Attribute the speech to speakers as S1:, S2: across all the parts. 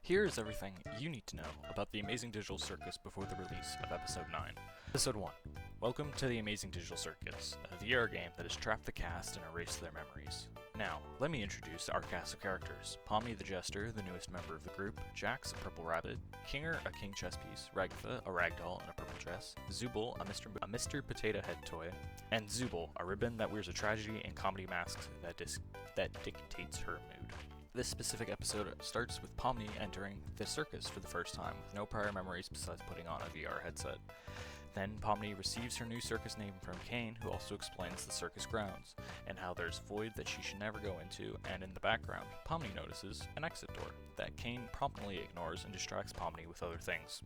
S1: Here is everything you need to know about the Amazing Digital Circus before the release of Episode 9. Episode 1. Welcome to the Amazing Digital Circus, a VR game that has trapped the cast and erased their memories. Now, let me introduce our cast of characters. Pomni the Jester, the newest member of the group, Jax, a purple rabbit, Kinger, a king chess piece, Ragatha, a ragdoll in a purple dress, Zubul, a Mr. Potato Head toy, and Zubul, a ribbon that wears a tragedy and comedy mask that dictates her mood. This specific episode starts with Pomni entering the circus for the first time, with no prior memories besides putting on a VR headset. Then Pomni receives her new circus name from Kane, who also explains the circus grounds, and how there's a void that she should never go into, and in the background, Pomni notices an exit door that Kane promptly ignores and distracts Pomni with other things.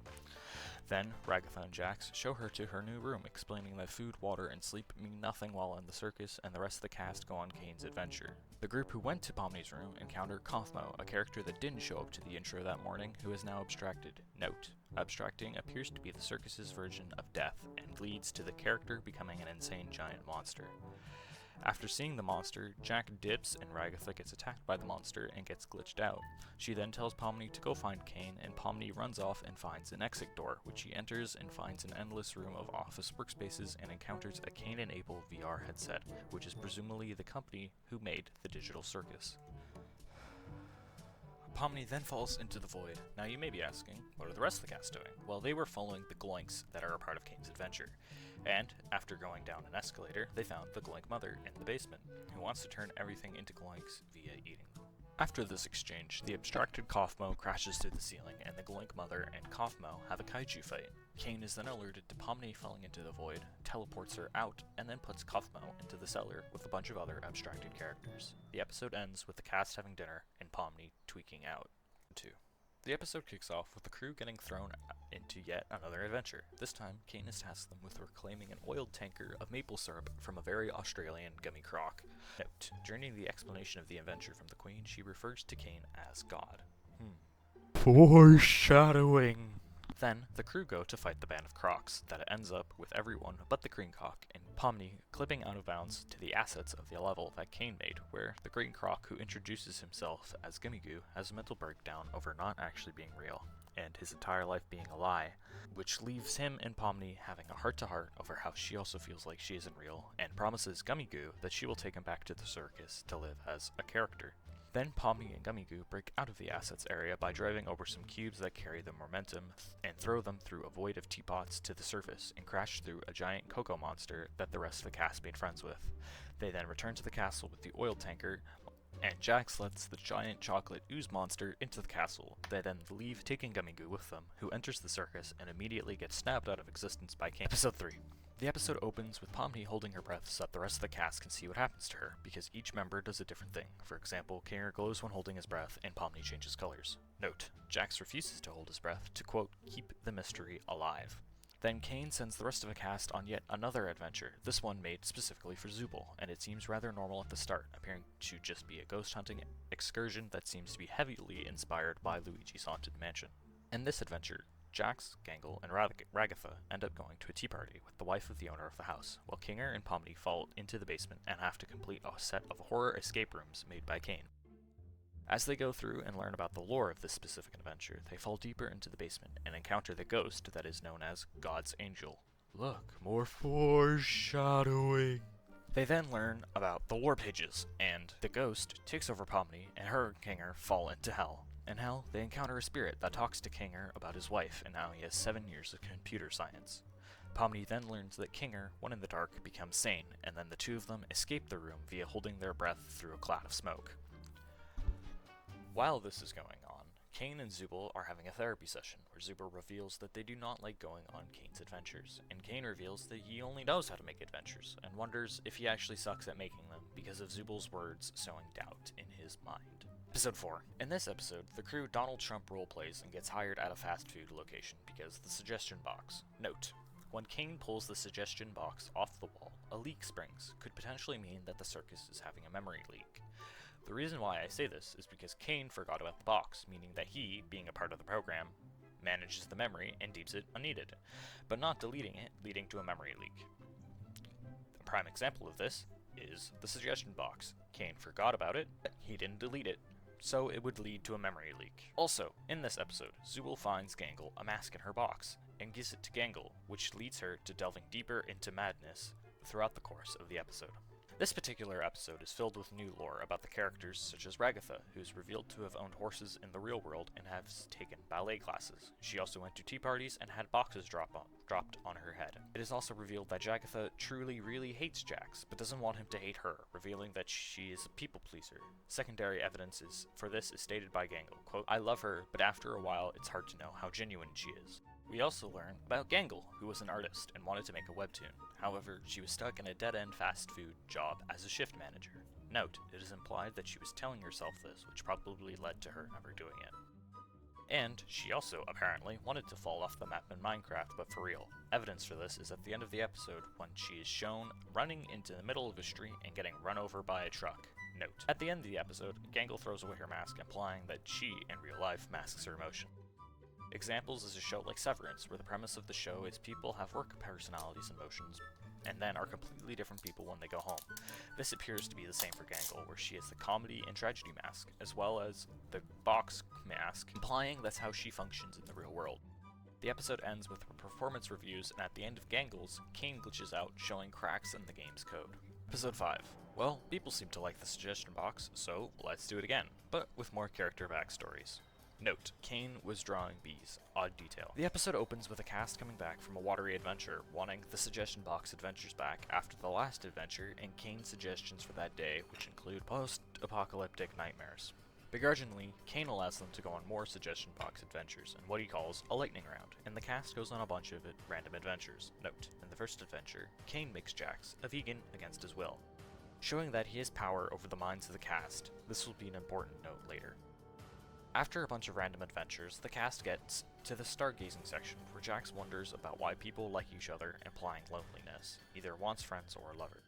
S1: Then, Ragatha and Jax show her to her new room, explaining that food, water, and sleep mean nothing while in the circus, and the rest of the cast go on Kane's adventure. The group who went to Pomni's room encounter Kaufmo, a character that didn't show up to the intro that morning, who is now abstracted. Note: abstracting appears to be the circus's version of death, and leads to the character becoming an insane giant monster. After seeing the monster, Jack dips and Ragatha gets attacked by the monster and gets glitched out. She then tells Pomni to go find Kane, and Pomni runs off and finds an exit door, which she enters and finds an endless room of office workspaces and encounters a Kane-enabled VR headset, which is presumably the company who made the digital circus. Pomni then falls into the void. Now you may be asking, what are the rest of the cast doing? Well, they were following the Gloinks that are a part of Kane's adventure. And, after going down an escalator, they found the Gloink mother in the basement, who wants to turn everything into Gloinks via eating them. After this exchange, the abstracted Kaufmo crashes through the ceiling, and the Gloink mother and Kaufmo have a kaiju fight. Kane is then alerted to Pomni falling into the void, teleports her out, and then puts Kaufmo into the cellar with a bunch of other abstracted characters. The episode ends with the cast having dinner and Pomni tweaking out. 2. The episode kicks off with the crew getting thrown into yet another adventure. This time, Kane has tasked them with reclaiming an oiled tanker of maple syrup from a very Australian gummy crock. Note: during the explanation of the adventure from the Queen, she refers to Kane as God. Foreshadowing! Then, the crew go to fight the band of crocs, that ends up with everyone but the green croc, and Pomni clipping out of bounds to the assets of the level that Kane made, where the green croc, who introduces himself as Gummy Goo, has a mental breakdown over not actually being real, and his entire life being a lie, which leaves him and Pomni having a heart-to-heart over how she also feels like she isn't real, and promises Gummy Goo that she will take him back to the circus to live as a character. Then Pomni and Gummy Goo break out of the assets area by driving over some cubes that carry the momentum and throw them through a void of teapots to the surface and crash through a giant cocoa monster that the rest of the cast made friends with. They then return to the castle with the oil tanker, and Jax lets the giant chocolate ooze monster into the castle. They then leave, taking Gummy Goo with them, who enters the circus and immediately gets snapped out of existence by Kane. Episode 3. The episode opens with Pomni holding her breath so that the rest of the cast can see what happens to her, because each member does a different thing. For example, Kinger glows when holding his breath, and Pomni changes colors. Note: Jax refuses to hold his breath to, quote, keep the mystery alive. Then Kane sends the rest of the cast on yet another adventure, this one made specifically for Zubul, and it seems rather normal at the start, appearing to just be a ghost hunting excursion that seems to be heavily inspired by Luigi's Haunted Mansion. In this adventure, Jax, Gangle, and Ragatha end up going to a tea party with the wife of the owner of the house, while Kinger and Pomni fall into the basement and have to complete a set of horror escape rooms made by Kane. As they go through and learn about the lore of this specific adventure, they fall deeper into the basement and encounter the ghost that is known as God's Angel. Look, more foreshadowing. They then learn about the lore pages, and the ghost takes over Pomni, and her and Kinger fall into hell. In hell, they encounter a spirit that talks to Kinger about his wife, and now he has 7 years of computer science. Pomni then learns that Kinger, when in the dark, becomes sane, and then the two of them escape the room via holding their breath through a cloud of smoke. While this is going on, Kane and Zubul are having a therapy session, where Zubul reveals that they do not like going on Kane's adventures, and Kane reveals that he only knows how to make adventures, and wonders if he actually sucks at making them because of Zubul's words sowing doubt in his mind. Episode 4. In this episode, the crew Donald Trump roleplays and gets hired at a fast food location because of the suggestion box. Note: when Kane pulls the suggestion box off the wall, a leak springs, could potentially mean that the circus is having a memory leak. The reason why I say this is because Kane forgot about the box, meaning that he, being a part of the program, manages the memory and deems it unneeded, but not deleting it, leading to a memory leak. A prime example of this is the suggestion box. Kane forgot about it, but he didn't delete it, so it would lead to a memory leak. Also, in this episode, Zubul finds Gangle a mask in her box, and gives it to Gangle, which leads her to delving deeper into madness throughout the course of the episode. This particular episode is filled with new lore about the characters such as Ragatha, who is revealed to have owned horses in the real world and has taken ballet classes. She also went to tea parties and had boxes dropped on her head. It is also revealed that Jagatha truly really hates Jax, but doesn't want him to hate her, revealing that she is a people pleaser. Secondary evidence for this is stated by Gangle, quote, "I love her, but after a while it's hard to know how genuine she is." We also learn about Gangle, who was an artist and wanted to make a webtoon. However, she was stuck in a dead-end fast food job as a shift manager. Note, it is implied that she was telling herself this, which probably led to her never doing it. And she also, apparently, wanted to fall off the map in Minecraft, but for real. Evidence for this is at the end of the episode when she is shown running into the middle of a street and getting run over by a truck. Note, at the end of the episode, Gangle throws away her mask, implying that she, in real life, masks her emotion. Examples is a show like Severance, where the premise of the show is people have work personalities and emotions, and then are completely different people when they go home. This appears to be the same for Gangle, where she has the comedy and tragedy mask, as well as the box mask, implying that's how she functions in the real world. The episode ends with performance reviews, and at the end of Gangle's, Kane glitches out, showing cracks in the game's code. Episode 5. Well, people seem to like the suggestion box, so let's do it again, but with more character backstories. Note, Kane was drawing bees. Odd detail. The episode opens with a cast coming back from a watery adventure, wanting the suggestion box adventures back after the last adventure, and Kane's suggestions for that day, which include post-apocalyptic nightmares. Begrudgingly, Kane allows them to go on more suggestion box adventures in what he calls a lightning round, and the cast goes on a bunch of random adventures. Note, in the first adventure, Kane makes Jax a vegan against his will, showing that he has power over the minds of the cast. This will be an important note later. After a bunch of random adventures, the cast gets to the stargazing section, where Jax wonders about why people like each other, implying loneliness, either wants friends or a lover.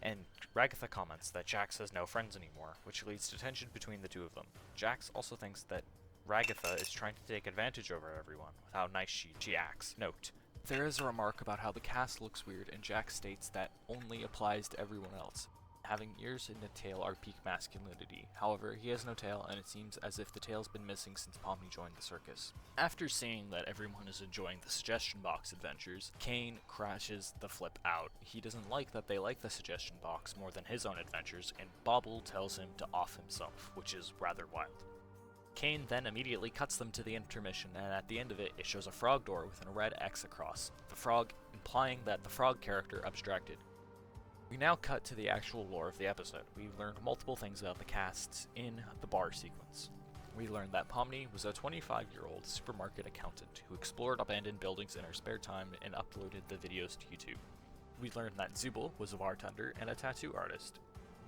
S1: And Ragatha comments that Jax has no friends anymore, which leads to tension between the two of them. Jax also thinks that Ragatha is trying to take advantage over everyone, with how nice she acts. Note, there is a remark about how the cast looks weird, and Jax states that only applies to everyone else. Having ears and a tail are peak masculinity. However, he has no tail, and it seems as if the tail's been missing since Pomni joined the circus. After seeing that everyone is enjoying the suggestion box adventures, Kane crashes the flip out. He doesn't like that they like the suggestion box more than his own adventures, and Bobble tells him to off himself, which is rather wild. Kane then immediately cuts them to the intermission, and at the end of it, it shows a frog door with a red X across the frog, implying that the frog character abstracted. We now cut to the actual lore of the episode. We learned multiple things about the casts in the bar sequence. We learned that Pomni was a 25-year-old supermarket accountant who explored abandoned buildings in her spare time and uploaded the videos to YouTube. We learned that Zubul was a bartender and a tattoo artist,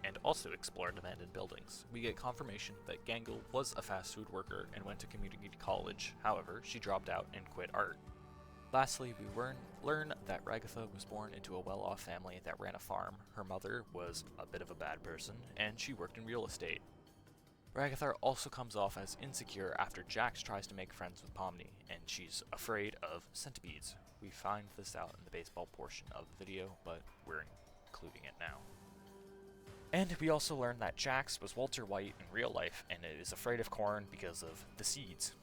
S1: and also explored abandoned buildings. We get confirmation that Gangle was a fast food worker and went to community college. However, she dropped out and quit art. Lastly, we learn that Ragatha was born into a well-off family that ran a farm. Her mother was a bit of a bad person, and she worked in real estate. Ragatha also comes off as insecure after Jax tries to make friends with Pomni, and she's afraid of centipedes. We find this out in the baseball portion of the video, but we're including it now. And we also learn that Jax was Walter White in real life, and is afraid of corn because of the seeds.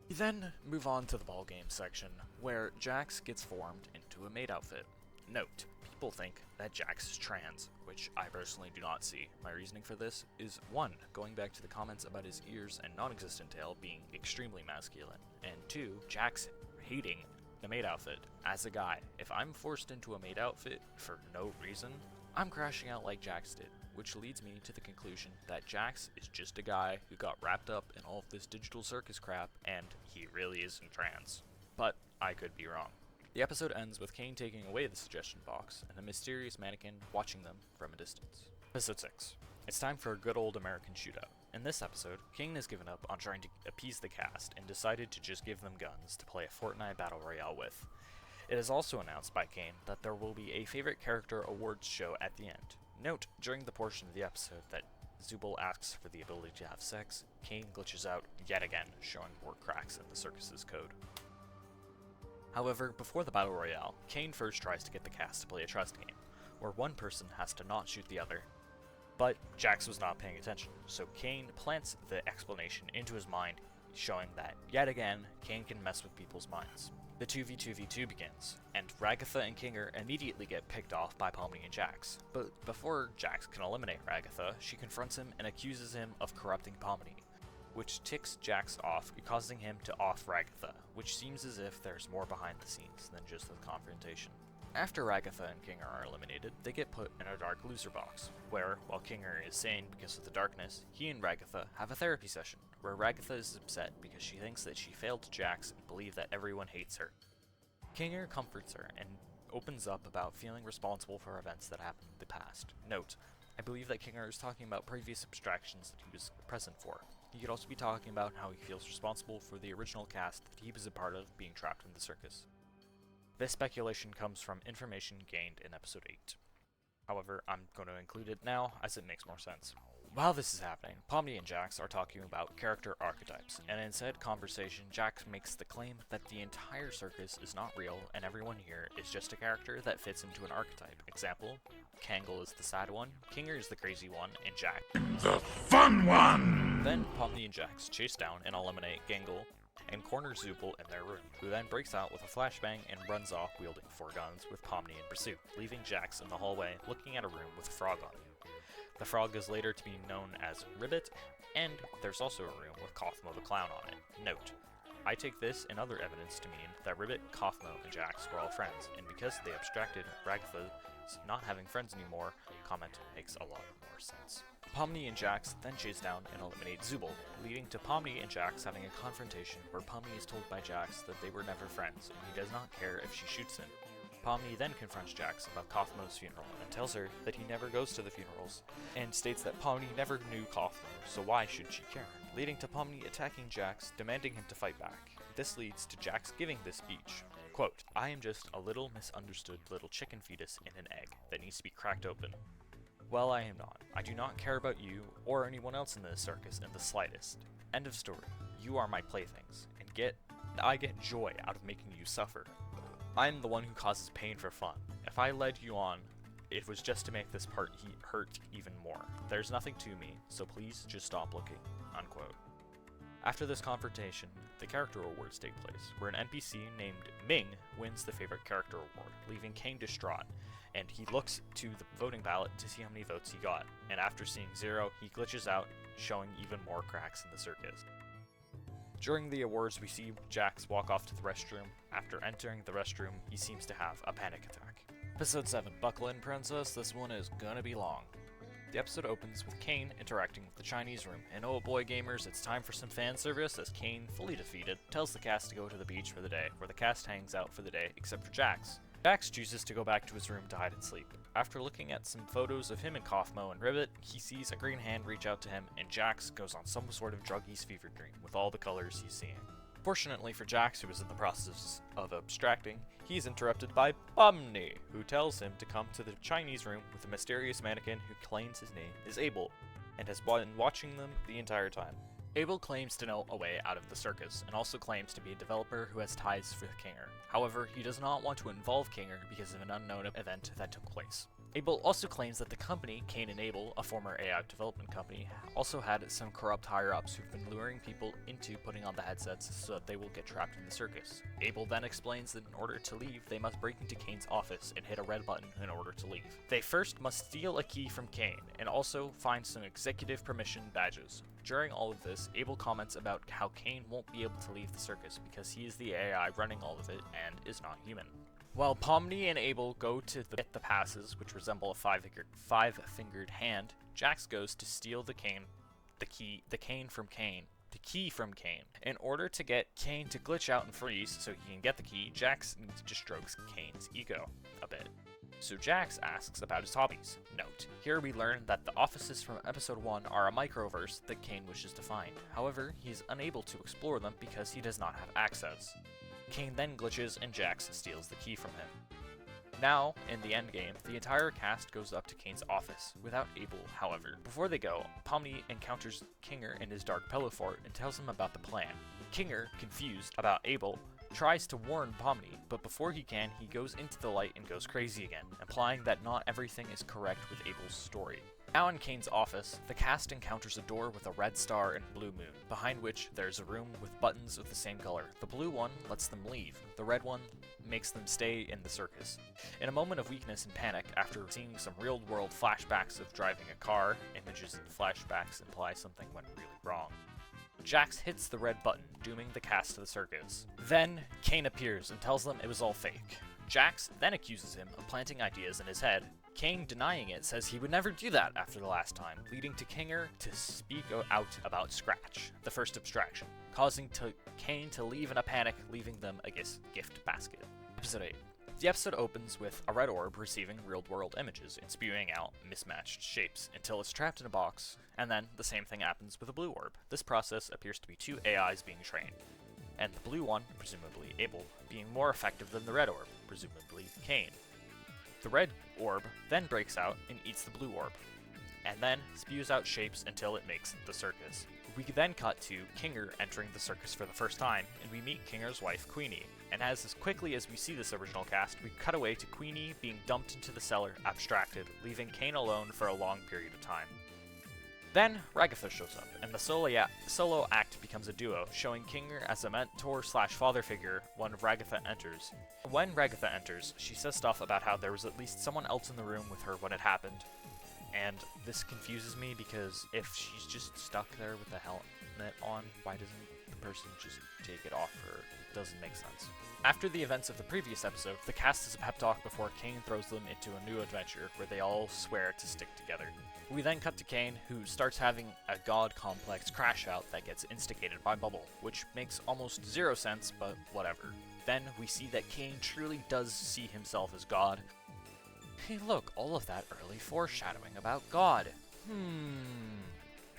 S1: We then move on to the ballgame section, where Jax gets formed into a maid outfit. Note, people think that Jax is trans, which I personally do not see. My reasoning for this is 1. Going back to the comments about his ears and non-existent tail being extremely masculine, and 2. Jax hating the maid outfit. As a guy, if I'm forced into a maid outfit for no reason, I'm crashing out like Jax did, which leads me to the conclusion that Jax is just a guy who got wrapped up in all of this digital circus crap, and he really isn't trans. But I could be wrong. The episode ends with Kane taking away the suggestion box, and a mysterious mannequin watching them from a distance. Episode 6. It's time for a good old American shootout. In this episode, Kane has given up on trying to appease the cast, and decided to just give them guns to play a Fortnite Battle Royale with. It is also announced by Kane that there will be a favorite character awards show at the end. Note, during the portion of the episode that Zubul asks for the ability to have sex, Kane glitches out yet again, showing more cracks in the circus's code. However, before the Battle Royale, Kane first tries to get the cast to play a trust game, where one person has to not shoot the other. But Jax was not paying attention, so Kane plants the explanation into his mind, showing that, yet again, Kane can mess with people's minds. The 2v2v2 begins, and Ragatha and Kinger immediately get picked off by Pomni and Jax. But before Jax can eliminate Ragatha, she confronts him and accuses him of corrupting Pomni, which ticks Jax off, causing him to off Ragatha, which seems as if there's more behind the scenes than just the confrontation. After Ragatha and Kinger are eliminated, they get put in a dark loser box, where, while Kinger is sane because of the darkness, he and Ragatha have a therapy session, where Ragatha is upset because she thinks that she failed Jax and believes that everyone hates her. Kinger comforts her and opens up about feeling responsible for events that happened in the past. Note, I believe that Kinger is talking about previous abstractions that he was present for. He could also be talking about how he feels responsible for the original cast that he was a part of being trapped in the circus. This speculation comes from information gained in episode 8. However, I'm going to include it now as it makes more sense. While this is happening, Pomni and Jax are talking about character archetypes, and in said conversation, Jax makes the claim that the entire circus is not real and everyone here is just a character that fits into an archetype. Example, Kangol is the sad one, Kinger is the crazy one, and Jax
S2: the fun one!
S1: Then Pomni and Jax chase down and eliminate Kangol and corner Zubul in their room, who then breaks out with a flashbang and runs off wielding 4 guns with Pomni in pursuit, leaving Jax in the hallway looking at a room with a frog on it. The frog is later to be known as Ribbit, and there's also a room with Kaufmo the Clown on it. Note, I take this and other evidence to mean that Ribbit, Kaufmo, and Jax were all friends, and because they abstracted Ragatha's not having friends anymore, comment makes a lot more sense. Pomni and Jax then chase down and eliminate Zubul, leading to Pomni and Jax having a confrontation where Pomni is told by Jax that they were never friends, and he does not care if she shoots him. Pomni then confronts Jax about Kaufmo's funeral and tells her that he never goes to the funerals, and states that Pomni never knew Kaufmo, so why should she care? Leading to Pomni attacking Jax, demanding him to fight back. This leads to Jax giving this speech. Quote, I am just a little misunderstood little chicken fetus in an egg that needs to be cracked open. Well, I am not. I do not care about you or anyone else in this circus in the slightest. End of story. You are my playthings, and I get joy out of making you suffer. I'm the one who causes pain for fun. If I led you on, it was just to make this part hurt even more. There's nothing to me, so please just stop looking. Unquote. After this confrontation, the character awards take place, where an NPC named Ming wins the favorite character award, leaving Kane distraught, and he looks to the voting ballot to see how many votes he got, and after seeing 0, he glitches out, showing even more cracks in the circus. During the awards, we see Jax walk off to the restroom. After entering the restroom, he seems to have a panic attack. Episode 7, Buckle in, Princess, this one is gonna be long. The episode opens with Kane interacting with the Chinese room, and oh boy gamers, it's time for some fan service as Kane, fully defeated, tells the cast to go to the beach for the day, where the cast hangs out for the day, except for Jax. Jax chooses to go back to his room to hide and sleep. After looking at some photos of him and Kaufmo and Ribbit, he sees a green hand reach out to him, and Jax goes on some sort of druggies fever dream with all the colors he's seeing. Fortunately for Jax, who is in the process of abstracting, he's interrupted by Pomni, who tells him to come to the Chinese room with a mysterious mannequin who claims his name is Abel, and has been watching them the entire time. Abel claims to know a way out of the circus, and also claims to be a developer who has ties with Kinger. However, he does not want to involve Kinger because of an unknown event that took place. Abel also claims that the company, Kane and Abel, a former AI development company, also had some corrupt higher-ups who've been luring people into putting on the headsets so that they will get trapped in the circus. Abel then explains that in order to leave, they must break into Kane's office and hit a red button in order to leave. They first must steal a key from Kane, and also find some executive permission badges. During all of this, Abel comments about how Kane won't be able to leave the circus because he is the AI running all of it and is not human. While Pomni and Abel go to get the passes, which resemble a five-fingered hand, Jax goes to steal the key from Kane. In order to get Kane to glitch out and freeze so he can get the key, Jax just strokes Kane's ego a bit. So Jax asks about his hobbies. Note, here we learn that the offices from episode 1 are a microverse that Kane wishes to find. However, he is unable to explore them because he does not have access. Kane then glitches and Jax steals the key from him. Now, in the endgame, the entire cast goes up to Kane's office, without Abel, however. Before they go, Pomni encounters Kinger in his dark pillow fort and tells him about the plan. Kinger, confused about Abel, tries to warn Pomni, but before he can, he goes into the light and goes crazy again, implying that not everything is correct with Abel's story. Now in Kane's office, the cast encounters a door with a red star and blue moon, behind which there's a room with buttons of the same color. The blue one lets them leave, the red one makes them stay in the circus. In a moment of weakness and panic, after seeing some real-world flashbacks of driving a car, images in the flashbacks imply something went really wrong. Jax hits the red button, dooming the cast to the circus. Then, Kane appears and tells them it was all fake. Jax then accuses him of planting ideas in his head. Kane, denying it, says he would never do that after the last time, leading to Kinger to speak out about Scratch, the first abstraction, causing Kane to leave in a panic, leaving them a gift basket. Episode 8. The episode opens with a red orb receiving real-world images and spewing out mismatched shapes until it's trapped in a box, and then the same thing happens with a blue orb. This process appears to be two AIs being trained, and the blue one, presumably Abel, being more effective than the red orb, presumably Kane. The red orb then breaks out and eats the blue orb, and then spews out shapes until it makes the circus. We then cut to Kinger entering the circus for the first time, and we meet Kinger's wife, Queenie. And as quickly as we see this original cast, we cut away to Queenie being dumped into the cellar, abstracted, leaving Kane alone for a long period of time. Then, Ragatha shows up, and the solo act becomes a duo, showing Kinger as a mentor/father figure when Ragatha enters. When Ragatha enters, she says stuff about how there was at least someone else in the room with her when it happened, and this confuses me because if she's just stuck there with the helmet on, why doesn't the person just take it off her? It doesn't make sense. After the events of the previous episode, the cast has a pep talk before Kane throws them into a new adventure where they all swear to stick together. We then cut to Kane, who starts having a god complex crash out that gets instigated by Bubble, which makes almost zero sense, but whatever. Then we see that Kane truly does see himself as God. Hey look, all of that early foreshadowing about God.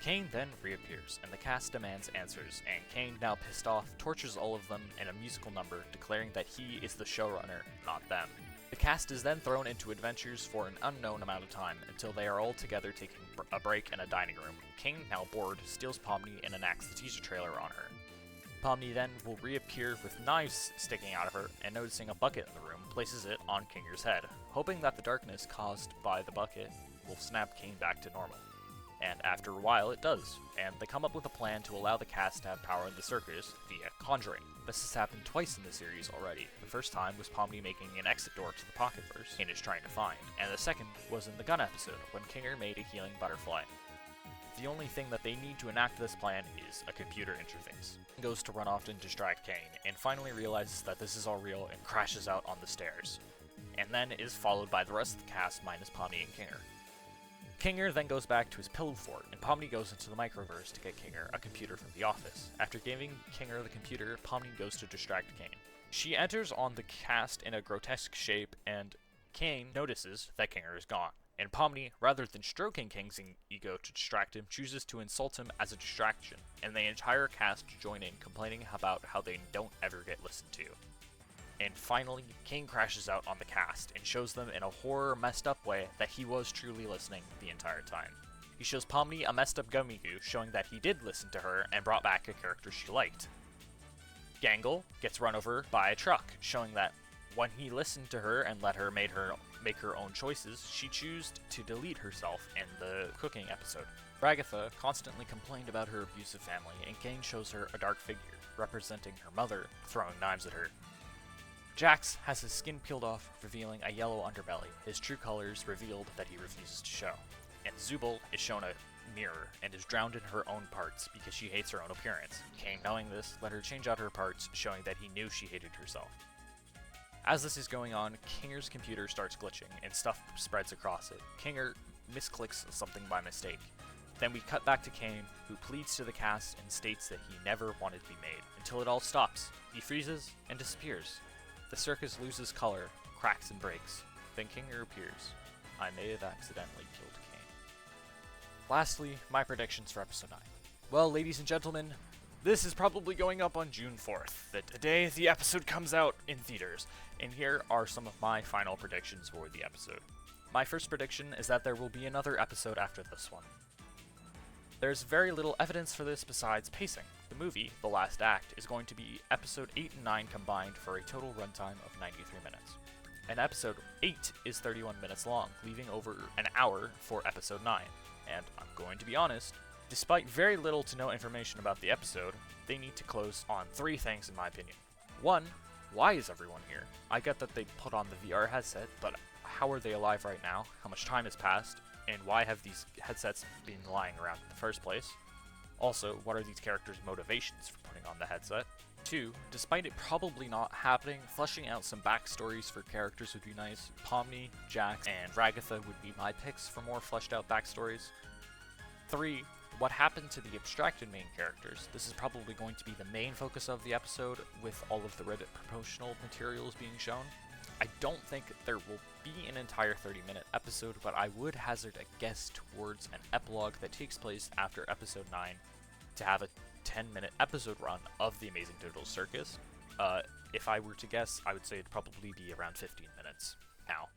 S1: Kane then reappears, and the cast demands answers, and Kane, now pissed off, tortures all of them in a musical number, declaring that he is the showrunner, not them. The cast is then thrown into adventures for an unknown amount of time, until they are all together taking a break in a dining room. Kane, now bored, steals Pomni and enacts the teaser trailer on her. Pomni then will reappear with knives sticking out of her, and noticing a bucket in the room, places it on Kinger's head, hoping that the darkness caused by the bucket will snap Kane back to normal. And after a while it does, and they come up with a plan to allow the cast to have power in the circus via conjuring. This has happened twice in the series already. The first time was Pomni making an exit door to the Pocketverse Kane is trying to find, and the second was in the gun episode when Kinger made a healing butterfly. The only thing that they need to enact this plan is a computer interface. He goes to run off and distract Kane, and finally realizes that this is all real and crashes out on the stairs, and then is followed by the rest of the cast minus Pomni and Kinger. Kinger then goes back to his pillow fort, and Pomni goes into the microverse to get Kinger a computer from the office. After giving Kinger the computer, Pomni goes to distract Kane. She enters on the cast in a grotesque shape, and Kane notices that Kinger is gone. And Pomni, rather than stroking King's ego to distract him, chooses to insult him as a distraction, and the entire cast join in, complaining about how they don't ever get listened to. And finally, Kane crashes out on the cast and shows them in a horror messed up way that he was truly listening the entire time. He shows Pomni a messed up gummy goo, showing that he did listen to her and brought back a character she liked. Gangle gets run over by a truck, showing that when he listened to her and let her make her own choices, she chose to delete herself in the cooking episode. Ragatha constantly complained about her abusive family, and Kane shows her a dark figure, representing her mother, throwing knives at her. Jax has his skin peeled off, revealing a yellow underbelly, his true colors revealed that he refuses to show. And Zubul is shown a mirror, and is drowned in her own parts because she hates her own appearance. Kane, knowing this, let her change out her parts, showing that he knew she hated herself. As this is going on, Kinger's computer starts glitching, and stuff spreads across it. Kinger misclicks something by mistake. Then we cut back to Kane, who pleads to the cast and states that he never wanted to be made, until it all stops. He freezes and disappears. The circus loses color, cracks and breaks. Then Kinger appears. I may have accidentally killed Kane. Lastly, my predictions for episode 9. Well, ladies and gentlemen, this is probably going up on June 4th, the day the episode comes out in theaters, and here are some of my final predictions for the episode. My first prediction is that there will be another episode after this one. There's very little evidence for this besides pacing. The movie, The Last Act, is going to be episode 8 and 9 combined for a total runtime of 93 minutes. and episode 8 is 31 minutes long, leaving over an hour for episode 9. And I'm going to be honest, despite very little to no information about the episode, they need to close on 3 things in my opinion. 1, why is everyone here? I get that they put on the VR headset, but how are they alive right now? How much time has passed? And why have these headsets been lying around in the first place? Also, what are these characters' motivations for putting on the headset? 2, despite it probably not happening, fleshing out some backstories for characters would be nice. Pomni, Jax, and Ragatha would be my picks for more fleshed out backstories. 3, what happened to the abstracted main characters? This is probably going to be the main focus of the episode, with all of the Reddit promotional materials being shown. I don't think there will be an entire 30-minute episode, but I would hazard a guess towards an epilogue that takes place after episode 9 to have a 10-minute episode run of The Amazing Digital Circus. If I were to guess, I would say it'd probably be around 15 minutes. Now,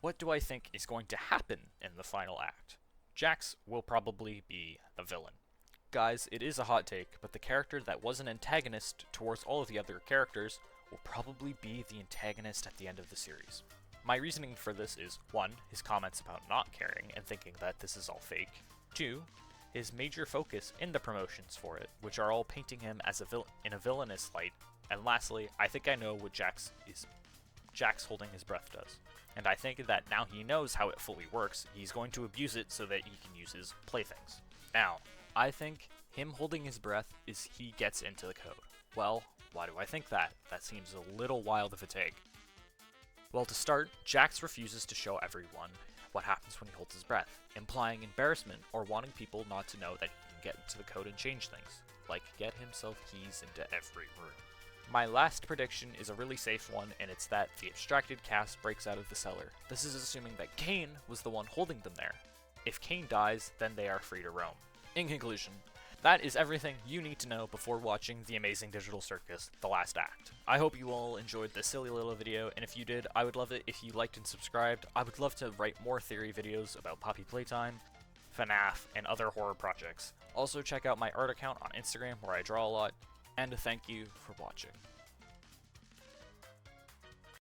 S1: what do I think is going to happen in the final act? Jax will probably be the villain. Guys, it is a hot take, but the character that was an antagonist towards all of the other characters will probably be the antagonist at the end of the series. My reasoning for this is 1, his comments about not caring and thinking that this is all fake. 2, his major focus in the promotions for it, which are all painting him as in a villainous light. And lastly, I think I know what Jax holding his breath does. And I think that now he knows how it fully works, he's going to abuse it so that he can use his playthings. Now, I think him holding his breath is he gets into the code. Well, why do I think that? That seems a little wild of a take. Well, to start, Jax refuses to show everyone what happens when he holds his breath, implying embarrassment or wanting people not to know that he can get into the code and change things, like get himself keys into every room. My last prediction is a really safe one, and it's that the abstracted cast breaks out of the cellar. This is assuming that Kane was the one holding them there. If Kane dies, then they are free to roam. In conclusion, that is everything you need to know before watching The Amazing Digital Circus, The Last Act. I hope you all enjoyed this silly little video, and if you did, I would love it if you liked and subscribed. I would love to write more theory videos about Poppy Playtime, FNAF, and other horror projects. Also check out my art account on Instagram where I draw a lot, and thank you for watching.